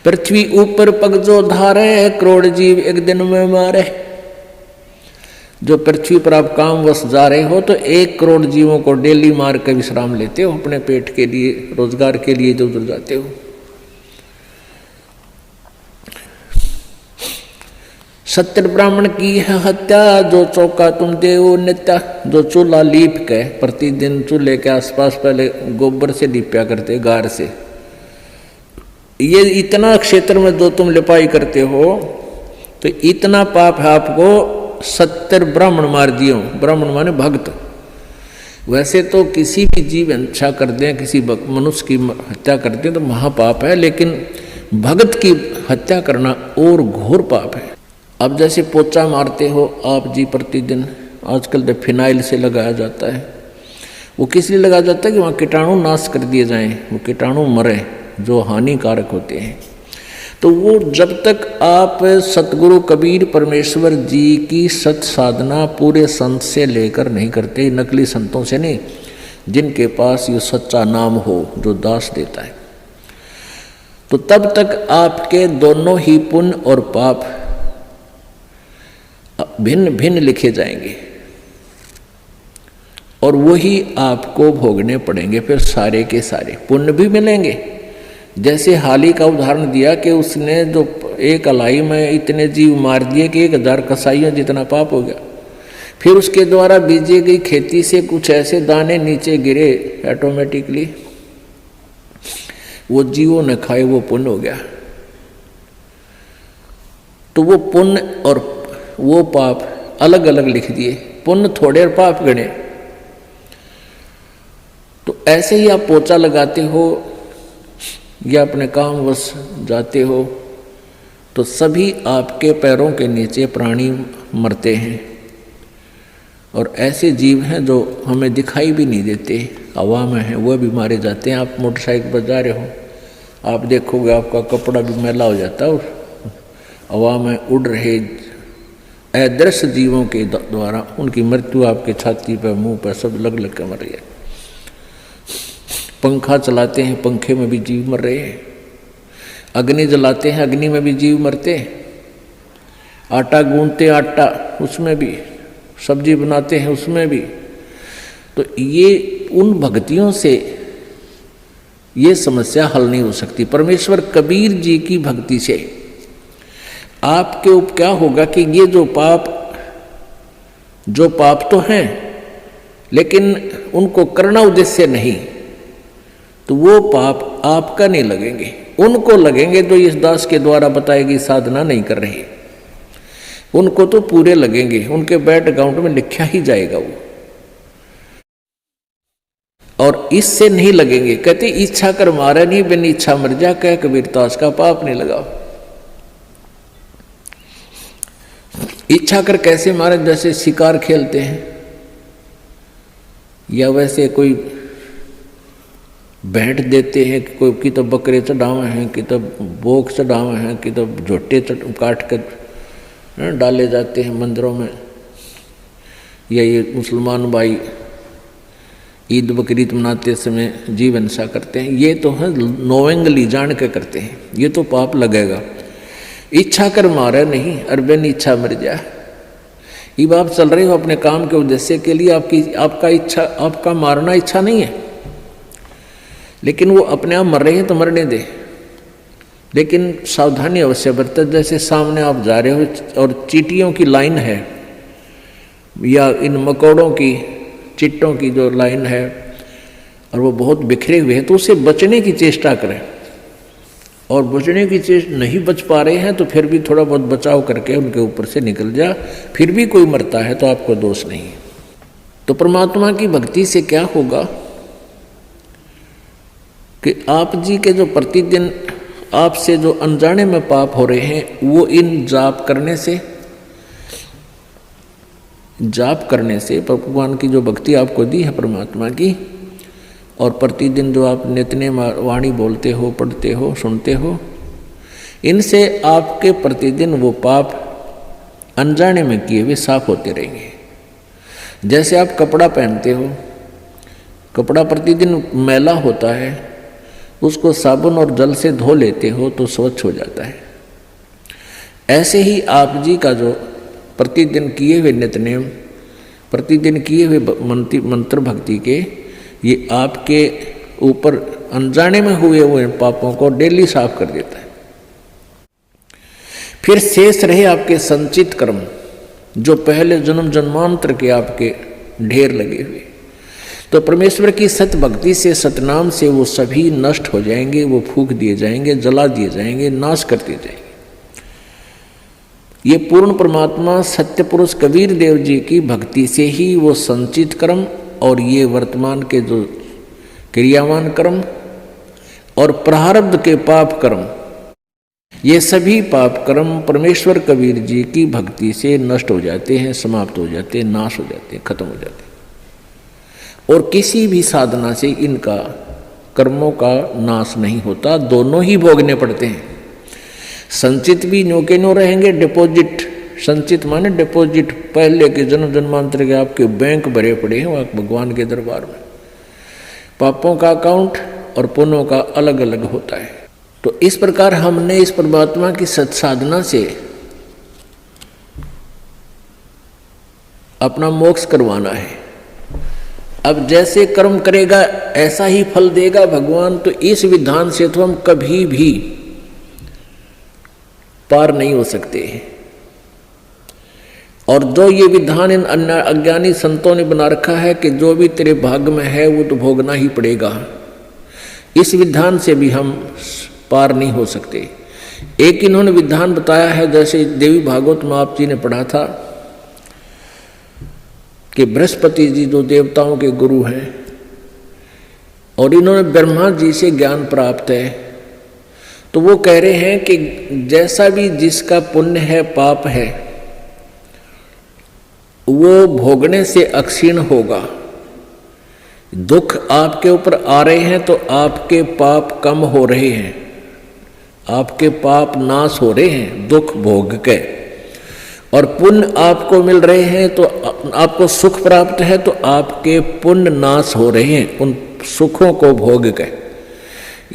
पृथ्वी ऊपर पग जो धारे, करोड़ जीव एक दिन में मारे। जो पृथ्वी पर आप कामवश जा रहे हो तो 1 करोड़ जीवों को डेली मार के विश्राम लेते हो, अपने पेट के लिए, रोजगार के लिए जो उधर जाते हो। सत्तर ब्राह्मण की है हत्या, जो चौका तुम देव नित्या। जो चूल्हा लीप के प्रतिदिन चूल्हे के आसपास पहले गोबर से लीपया करते, गार से, ये इतना क्षेत्र में जो तुम लिपाई करते हो तो इतना पाप है आपको 70 ब्राह्मण मार दियो। ब्राह्मण माने भक्त। वैसे तो किसी भी जीव हत्या कर दें, किसी मनुष्य की हत्या कर दें तो महापाप है, लेकिन भक्त की हत्या करना और घोर पाप है। अब जैसे पोचा मारते हो आप जी प्रतिदिन, आजकल तो फिनाइल से लगाया जाता है। वो किस लिए लगाया जाता है कि वहाँ कीटाणु नाश कर दिए जाएं, वो कीटाणु मरे जो हानिकारक होते हैं। तो वो जब तक आप सतगुरु कबीर परमेश्वर जी की सत साधना पूरे संत से लेकर नहीं करते, नकली संतों से नहीं, जिनके पास ये सच्चा नाम हो जो दास देता है, तो तब तक आपके दोनों ही पुण्य और पाप भिन्न भिन्न लिखे जाएंगे और वही आपको भोगने पड़ेंगे। फिर सारे के सारे पुण्य भी मिलेंगे। जैसे हाली का उदाहरण दिया कि उसने जो एक अलाई में इतने जीव मार दिए कि 1000 कसाईयों जितना पाप हो गया। फिर उसके द्वारा बीजी गई खेती से कुछ ऐसे दाने नीचे गिरे, ऑटोमेटिकली वो जीवों ने खाए, वो पुण्य हो गया। तो वो पुण्य और वो पाप अलग अलग लिख दिए, पुण्य थोड़े और पाप गणे। तो ऐसे ही आप पोचा लगाते हो या अपने काम वश जाते हो तो सभी आपके पैरों के नीचे प्राणी मरते हैं। और ऐसे जीव हैं जो हमें दिखाई भी नहीं देते, हवा में हैं, वह भी मारे जाते हैं। आप मोटरसाइकिल पर जा रहे हो, आप देखोगे आपका कपड़ा भी मैला हो जाता है और हवा में उड़ रहे अदृश्य जीवों के द्वारा उनकी मृत्यु आपके छाती पर, मुंह पर सब लग लग कर मर रही है। पंखा चलाते हैं, पंखे में भी जीव मर रहे हैं। अग्नि जलाते हैं, अग्नि में भी जीव मरते हैं। आटा गूंथते, आटा उसमें भी, सब्जी बनाते हैं उसमें भी। तो ये उन भक्तियों से ये समस्या हल नहीं हो सकती। परमेश्वर कबीर जी की भक्ति से आपके ऊपर क्या होगा कि ये जो पाप तो हैं लेकिन उनको करना उद्देश्य नहीं, तो वो पाप आपका नहीं लगेंगे, उनको लगेंगे जो इस दास के द्वारा बताई गई साधना नहीं कर रहे। उनको तो पूरे लगेंगे, उनके बैट अकाउंट में लिखा ही जाएगा वो। और इससे नहीं लगेंगे। कहते इच्छा कर मारे नहीं, बिन इच्छा मर जा, कह कबीरदास का पाप नहीं लगा। इच्छा कर कैसे मारे? जैसे शिकार खेलते हैं या वैसे कोई भेंट देते हैं, कोई कि तो बकरे चढ़ावे हैं, कि तो बोक चढ़ावे हैं, कि तो झोटे काट कर डाले जाते हैं मंदिरों में। या ये मुसलमान भाई ईद बकरीद मनाते समय जीव हिंसा करते हैं, ये तो है नोवेंगली जान के करते हैं, ये तो पाप लगेगा। इच्छा कर मारे नहीं, अरबन इच्छा मर जाए। ये आप चल रहे हो अपने काम के उद्देश्य के लिए, आपका मारना इच्छा नहीं है, लेकिन वो अपने आप मर रहे हैं तो मरने दे। लेकिन सावधानी अवश्य बरते। जैसे सामने आप जा रहे हो और चींटियों की लाइन है या इन मकोड़ों की, चिट्टों की जो लाइन है और वो बहुत बिखरे हुए हैं, तो उससे बचने की चेष्टा करें। और बचने की चेष्टा नहीं बच पा रहे हैं तो फिर भी थोड़ा बहुत बचाव करके उनके ऊपर से निकल जा। फिर भी कोई मरता है तो आपको दोष नहीं है। तो परमात्मा की भक्ति से क्या होगा कि आप जी के जो प्रतिदिन आपसे जो अनजाने में पाप हो रहे हैं, वो इन जाप करने से भगवान की जो भक्ति आपको दी है परमात्मा की, और प्रतिदिन जो आप नित्य वाणी बोलते हो, पढ़ते हो, सुनते हो, इनसे आपके प्रतिदिन वो पाप अनजाने में किए हुए साफ होते रहेंगे। जैसे आप कपड़ा पहनते हो, कपड़ा प्रतिदिन मैला होता है उसको साबुन और जल से धो लेते हो तो स्वच्छ हो जाता है। ऐसे ही आप जी का जो प्रतिदिन किए हुए नित्य नियम, प्रतिदिन किए हुए मंत्र भक्ति के, ये आपके ऊपर अनजाने में हुए पापों को डेली साफ कर देता है। फिर शेष रहे आपके संचित कर्म, जो पहले जन्म जन्मांतर के आपके ढेर लगे हुए, तो परमेश्वर की सत भक्ति से, सतनाम से वो सभी नष्ट हो जाएंगे, वो फूंक दिए जाएंगे, जला दिए जाएंगे, नाश कर दिए जाएंगे। ये पूर्ण परमात्मा सत्य पुरुष कबीर देव जी की भक्ति से ही वो संचित कर्म और ये वर्तमान के जो क्रियावान कर्म और प्रारब्ध के पाप कर्म, ये सभी पाप कर्म परमेश्वर कबीर जी की भक्ति से नष्ट हो जाते हैं, समाप्त हो जाते हैं, नाश हो जाते हैं, खत्म हो जाते हैं। और किसी भी साधना से इनका कर्मों का नाश नहीं होता, दोनों ही भोगने पड़ते हैं। संचित भी नो के नो रहेंगे, डिपॉजिट, संचित माने डिपॉजिट, पहले के जन्म जन्मांतर के आपके बैंक भरे पड़े हैं भगवान के दरबार में। पापों का अकाउंट और पुण्यों का अलग अलग होता है। तो इस प्रकार हमने इस परमात्मा की सत्साधना से अपना मोक्ष करवाना है। अब जैसे कर्म करेगा ऐसा ही फल देगा भगवान, तो इस विधान से तो हम कभी भी पार नहीं हो सकते। और जो ये विधान इन अन्य अज्ञानी संतों ने बना रखा है कि जो भी तेरे भाग्य में है वो तो भोगना ही पड़ेगा, इस विधान से भी हम पार नहीं हो सकते। एक इन्होंने विधान बताया है, जैसे देवी भागवत में आप जी ने पढ़ा था कि बृहस्पति जी जो देवताओं के गुरु हैं और इन्होंने ब्रह्मा जी से ज्ञान प्राप्त है, तो वो कह रहे हैं कि जैसा भी जिसका पुण्य है, पाप है, वो भोगने से अक्षीण होगा। दुख आपके ऊपर आ रहे हैं तो आपके पाप कम हो रहे हैं, आपके पाप नाश हो रहे हैं दुख भोग के, और पुण्य आपको मिल रहे हैं तो आपको सुख प्राप्त है तो आपके पुण्य नाश हो रहे हैं उन सुखों को भोग के।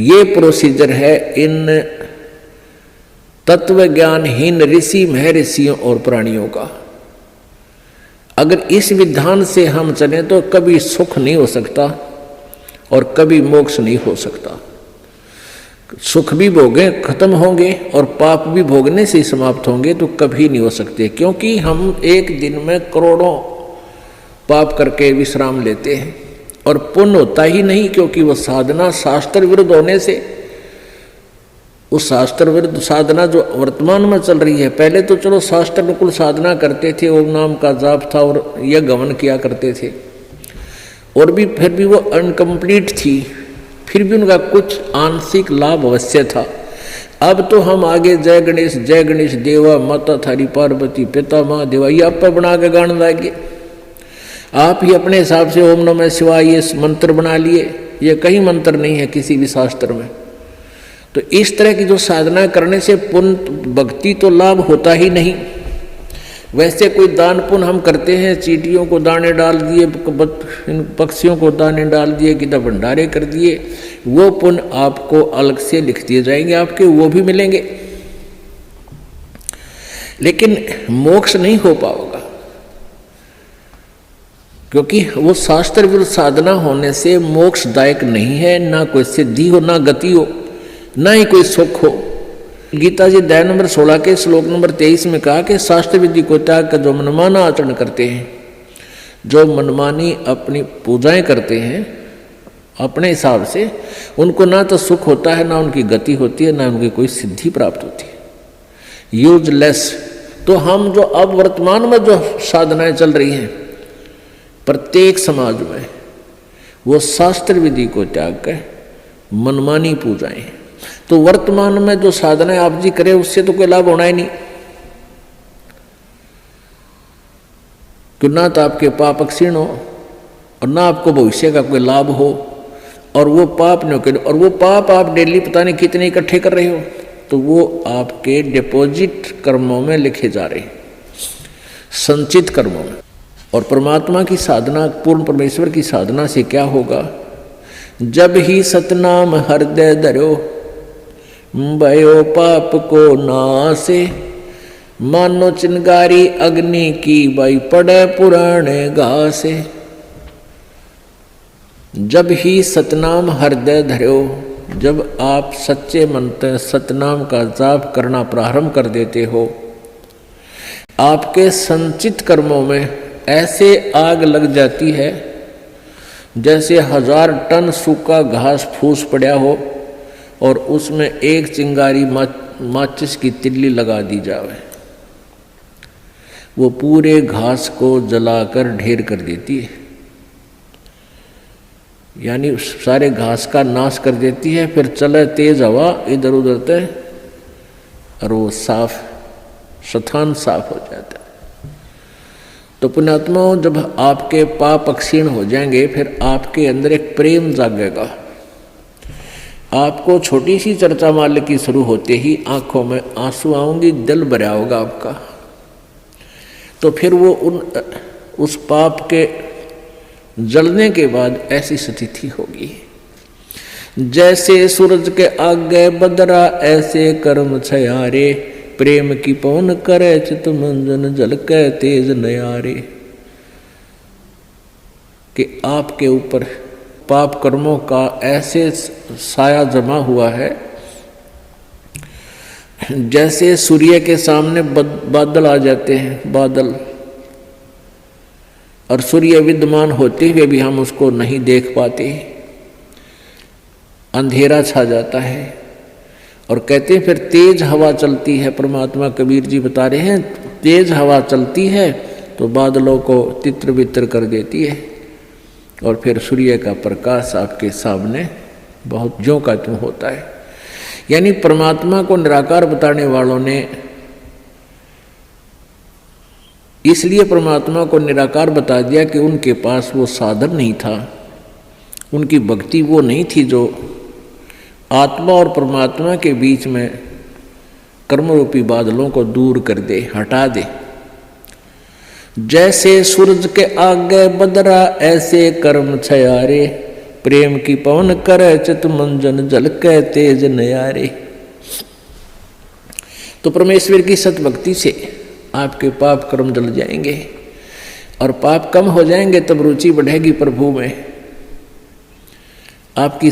ये प्रोसीजर है इन तत्व ज्ञानहीन ऋषि महर्षियों और प्राणियों का। अगर इस विधान से हम चलें तो कभी सुख नहीं हो सकता और कभी मोक्ष नहीं हो सकता। सुख भी भोगे खत्म होंगे और पाप भी भोगने से समाप्त होंगे तो कभी नहीं हो सकते, क्योंकि हम एक दिन में करोड़ों पाप करके विश्राम लेते हैं और पुण्य होता ही नहीं, क्योंकि वो साधना शास्त्र विरुद्ध होने से, उस शास्त्र विरुद्ध साधना जो वर्तमान में चल रही है, पहले तो चलो शास्त्र अनुकूल साधना करते थे, ओम नाम का जाप था और यह गमन किया करते थे, और भी फिर भी वो अनकम्प्लीट थी, फिर भी उनका कुछ आंशिक लाभ अवश्य था। अब तो हम आगे जय गणेश देवा माता थारी पार्वती पिता माँ देवा, ये आप पर बना के गान लाएंगे। आप ही अपने हिसाब से ओम नमः शिवाय ये मंत्र बना लिए, ये कहीं मंत्र नहीं है किसी भी शास्त्र में। तो इस तरह की जो साधना करने से पुण्य भक्ति तो लाभ होता ही नहीं। वैसे कोई दान पुण्य हम करते हैं, चींटियों को दाने डाल दिए, पक्षियों को दाने डाल दिए, कि भंडारे कर दिए, वो पुण्य आपको अलग से लिख दिए जाएंगे, आपके वो भी मिलेंगे, लेकिन मोक्ष नहीं हो पाएगा, क्योंकि वो शास्त्र विरुद्ध साधना होने से मोक्षदायक नहीं है। ना कोई सिद्धि हो, ना गति हो, ना ही कोई सुख हो। गीता जी अध्याय नंबर 16 के श्लोक नंबर 23 में कहा कि शास्त्र विधि को त्याग कर जो मनमाना आचरण करते हैं, जो मनमानी अपनी पूजाएं करते हैं अपने हिसाब से, उनको ना तो सुख होता है, ना उनकी गति होती है, ना उनकी कोई सिद्धि प्राप्त होती है, यूजलेस। तो हम जो अब वर्तमान में जो साधनाएं चल रही हैं प्रत्येक समाज में, वो शास्त्र विधि को त्याग कर मनमानी पूजाएं। तो वर्तमान में जो साधनाएं आप जी करें उससे तो कोई लाभ होना ही नहीं, कि ना तो आपके पाप क्षीण हो और ना आपको भविष्य का कोई लाभ हो, और वो पाप न करें, और वो पाप आप डेली पता नहीं कितने इकट्ठे कर रहे हो, तो वो आपके डिपॉजिट कर्मों में लिखे जा रहे हैं, संचित कर्मों में। और परमात्मा की साधना, पूर्ण परमेश्वर की साधना से क्या होगा, जब ही सतनाम हृदय धरो, भयो पाप को नासे। मानो चिंगारी अग्नि की, भाई पड़े पुराने घासे। जब ही सतनाम हृदय धरो, जब आप सच्चे मन से सतनाम का जाप करना प्रारंभ कर देते हो, आपके संचित कर्मों में ऐसे आग लग जाती है जैसे 1000 टन सूखा घास फूस पड़ा हो और उसमें एक चिंगारी माचिस की तिल्ली लगा दी जाए, वो पूरे घास को जलाकर ढेर कर देती है, यानी सारे घास का नाश कर देती है। फिर चले तेज हवा इधर उधर तय और वो साफ स्थान साफ हो जाता है। तो पुण्यात्माओं, जब आपके पाप क्षीण हो जाएंगे, फिर आपके अंदर एक प्रेम जागेगा। आपको छोटी सी चर्चा माल की शुरू होते ही आंखों में आंसू आऊंगी, दिल भरा होगा आपका। तो फिर वो उस पाप के जलने के बाद ऐसी स्थिति होगी, जैसे सूरज के आगे बदरा ऐसे कर्म छयारे। प्रेम की पवन करे चित मंजन झलके तेज नयारे। कि आपके ऊपर पाप कर्मों का ऐसे साया जमा हुआ है जैसे सूर्य के सामने बादल आ जाते हैं, बादल, और सूर्य विद्यमान होते हुए भी हम उसको नहीं देख पाते, अंधेरा छा जाता है। और कहते हैं फिर तेज हवा चलती है, परमात्मा कबीर जी बता रहे हैं, तेज हवा चलती है तो बादलों को तित्र बित्र कर देती है और फिर सूर्य का प्रकाश आपके सामने बहुत ज्यों का त्यों होता है। यानी परमात्मा को निराकार बताने वालों ने इसलिए परमात्मा को निराकार बता दिया कि उनके पास वो साधन नहीं था, उनकी भक्ति वो नहीं थी जो आत्मा और परमात्मा के बीच में कर्मरूपी बादलों को दूर कर दे, हटा दे। जैसे सूरज के आगे बदरा ऐसे कर्म छयारे। प्रेम की पवन करे चित मंजन झलके तेज नयारे। तो परमेश्वर की सतभक्ति से आपके पाप कर्म जल जाएंगे और पाप कम हो जाएंगे, तब रुचि बढ़ेगी प्रभु में। आपकी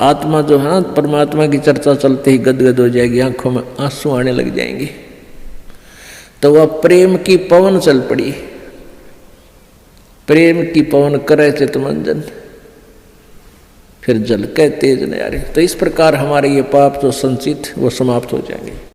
आत्मा जो है परमात्मा की चर्चा चलते ही गदगद हो जाएगी, आंखों में आंसू आने लग जाएंगे। तो वह प्रेम की पवन चल पड़ी, प्रेम की पवन करे चित मंजन, फिर जल के तेज नयारे। तो इस प्रकार हमारे ये पाप जो संचित वो समाप्त हो जाएंगे।